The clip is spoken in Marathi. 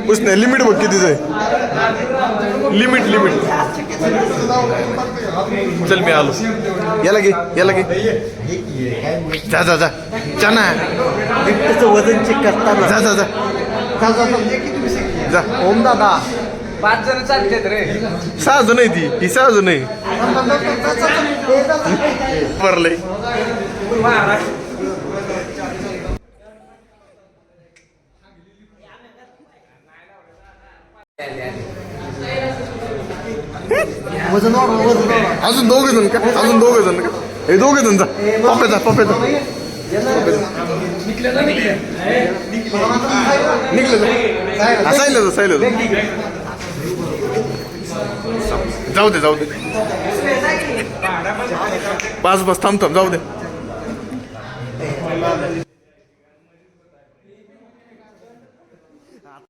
उसने लिमिट बघ कितीच आहे लिमिट लिमिट चल मी आलो याला घे जा जा जा चना वजन चेक करताना जा जा जा जा ओम दादा 5 जण चालतात रे 6 जण आहे ही 6 जण आहे भरलंय वजन अजून दोघे जण का हे दोघे जण जा पप्प्याचा निघलं सायलं जाऊ दे बस थांब जाऊ दे